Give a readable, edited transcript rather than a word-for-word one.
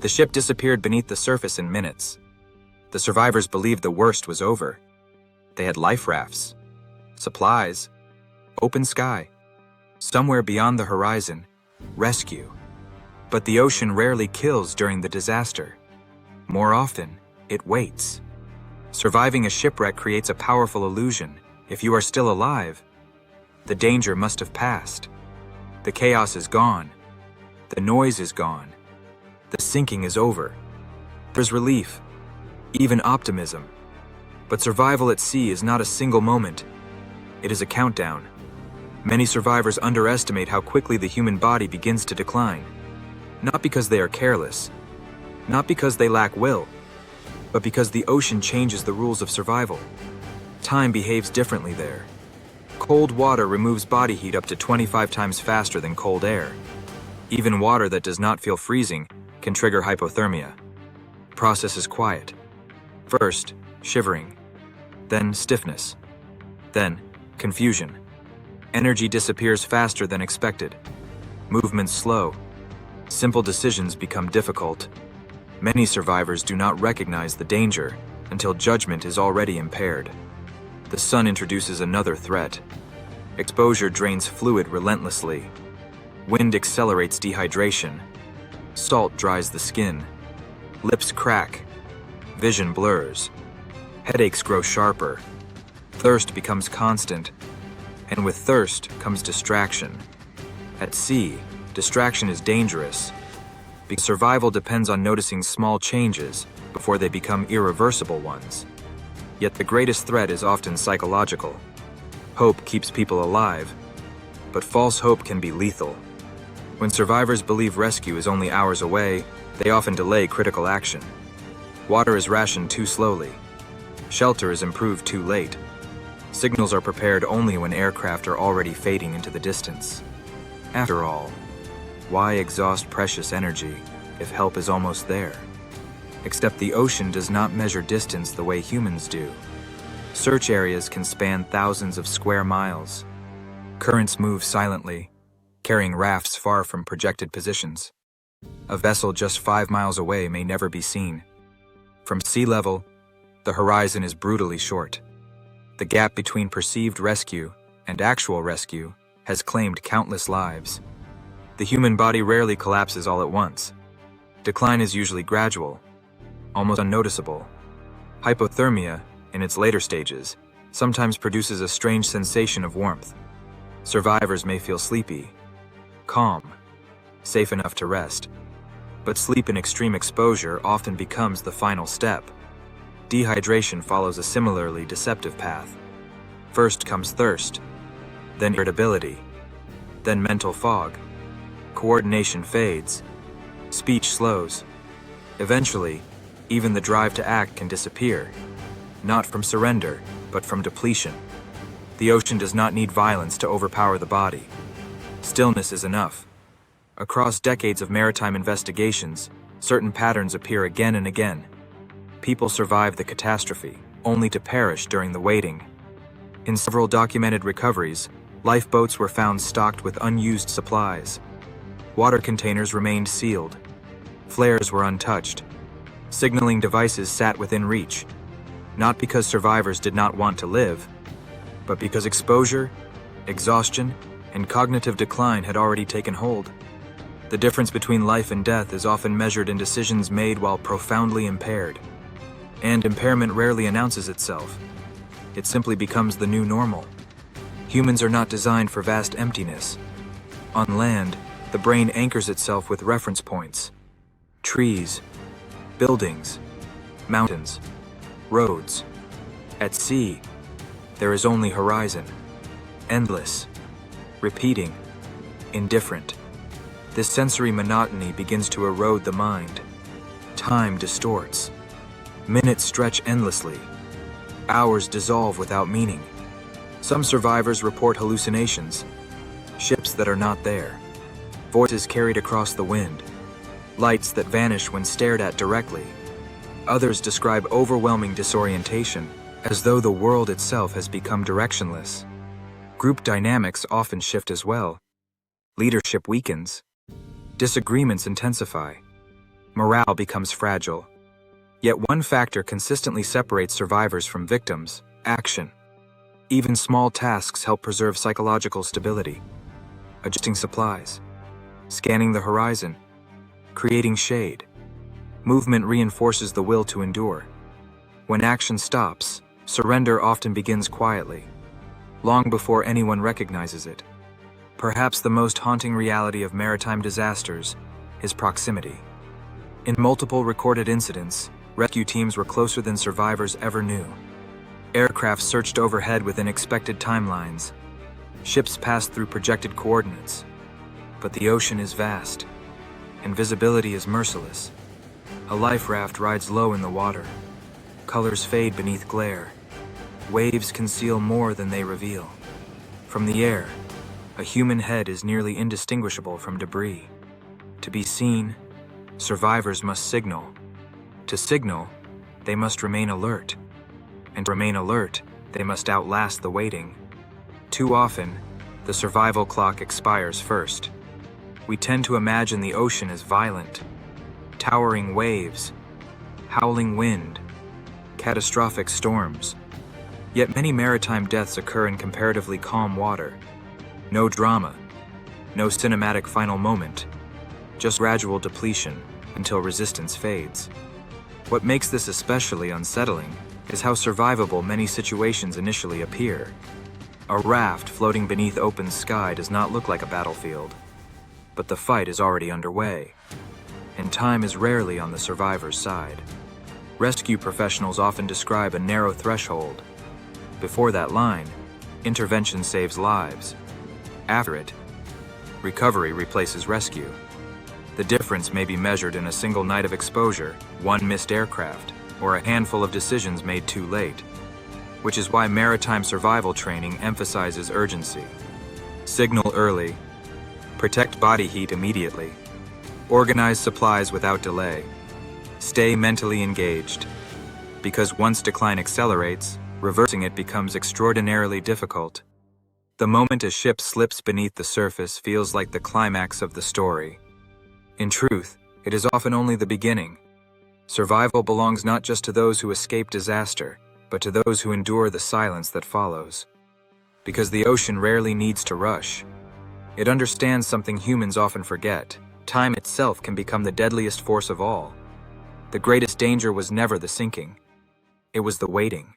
The ship disappeared beneath the surface in minutes. The survivors believed the worst was over. They had life rafts, supplies, open sky. Somewhere beyond the horizon, rescue. But the ocean rarely kills during the disaster. More often, it waits. Surviving a shipwreck creates a powerful illusion. If you are still alive, the danger must have passed. The chaos is gone. The noise is gone. The sinking is over. There's relief, even optimism. But survival at sea is not a single moment. It is a countdown. Many survivors underestimate how quickly the human body begins to decline. Not because they are careless, not because they lack will, but because the ocean changes the rules of survival. Time behaves differently there. Cold water removes body heat up to 25 times faster than cold air. Even water that does not feel freezing can trigger hypothermia. Process is quiet. First, shivering. Then stiffness. Then, confusion. Energy disappears faster than expected. Movements slow. Simple decisions become difficult. Many survivors do not recognize the danger until judgment is already impaired. The sun introduces another threat. Exposure drains fluid relentlessly. Wind accelerates dehydration. Salt dries the skin. Lips crack. Vision blurs. Headaches grow sharper. Thirst becomes constant. And with thirst comes distraction. At sea, distraction is dangerous, because survival depends on noticing small changes before they become irreversible ones. Yet the greatest threat is often psychological. Hope keeps people alive, but false hope can be lethal. When survivors believe rescue is only hours away, they often delay critical action. Water is rationed too slowly. Shelter is improved too late. Signals are prepared only when aircraft are already fading into the distance. After all, why exhaust precious energy if help is almost there? Except the ocean does not measure distance the way humans do. Search areas can span thousands of square miles. Currents move silently, carrying rafts far from projected positions. A vessel just 5 miles away may never be seen. From sea level, the horizon is brutally short. The gap between perceived rescue and actual rescue has claimed countless lives. The human body rarely collapses all at once. Decline is usually gradual, almost unnoticeable. Hypothermia, in its later stages, sometimes produces a strange sensation of warmth. Survivors may feel sleepy, calm, safe enough to rest. But sleep in extreme exposure often becomes the final step. Dehydration follows a similarly deceptive path. First comes thirst, then irritability, then mental fog. Coordination fades, speech slows. Eventually, even the drive to act can disappear, not from surrender, but from depletion. The ocean does not need violence to overpower the body. Stillness is enough. Across decades of maritime investigations, certain patterns appear again and again. People survive the catastrophe, only to perish during the waiting. In several documented recoveries, lifeboats were found stocked with unused supplies. Water containers remained sealed. Flares were untouched. Signaling devices sat within reach, not because survivors did not want to live, but because exposure, exhaustion, and cognitive decline had already taken hold. The difference between life and death is often measured in decisions made while profoundly impaired. And impairment rarely announces itself. It simply becomes the new normal. Humans are not designed for vast emptiness. On land, the brain anchors itself with reference points. Trees, buildings, mountains, roads. At sea, there is only horizon. Endless, repeating, indifferent. This sensory monotony begins to erode the mind. Time distorts. Minutes stretch endlessly. Hours dissolve without meaning. Some survivors report hallucinations, ships that are not there, voices carried across the wind, lights that vanish when stared at directly. Others describe overwhelming disorientation, as though the world itself has become directionless. Group dynamics often shift as well. Leadership weakens. Disagreements intensify. morale becomes fragile. Yet one factor consistently separates survivors from victims: action. Even small tasks help preserve psychological stability. Adjusting supplies, scanning the horizon, creating shade. Movement reinforces the will to endure. When action stops, surrender often begins quietly, long before anyone recognizes it. Perhaps the most haunting reality of maritime disasters is proximity. In multiple recorded incidents, rescue teams were closer than survivors ever knew. Aircraft searched overhead within expected timelines. Ships passed through projected coordinates. But the ocean is vast, and visibility is merciless. A life raft rides low in the water. Colors fade beneath glare. Waves conceal more than they reveal. From the air, a human head is nearly indistinguishable from debris. To be seen, survivors must signal. To signal, they must remain alert. And to remain alert, they must outlast the waiting. Too often, the survival clock expires first. We tend to imagine the ocean as violent. Towering waves, howling wind, catastrophic storms. Yet many maritime deaths occur in comparatively calm water. No drama, no cinematic final moment, just gradual depletion until resistance fades. What makes this especially unsettling is how survivable many situations initially appear. A raft floating beneath open sky does not look like a battlefield, but the fight is already underway, and time is rarely on the survivor's side. Rescue professionals often describe a narrow threshold. Before that line, intervention saves lives. After it, recovery replaces rescue. The difference may be measured in a single night of exposure, one missed aircraft, or a handful of decisions made too late, which is why maritime survival training emphasizes urgency. Signal early, protect body heat immediately, organize supplies without delay, stay mentally engaged, because once decline accelerates, reversing it becomes extraordinarily difficult. The moment a ship slips beneath the surface feels like the climax of the story. In truth, it is often only the beginning. Survival belongs not just to those who escape disaster, but to those who endure the silence that follows. Because the ocean rarely needs to rush. It understands something humans often forget. Time itself can become the deadliest force of all. The greatest danger was never the sinking. It was the waiting.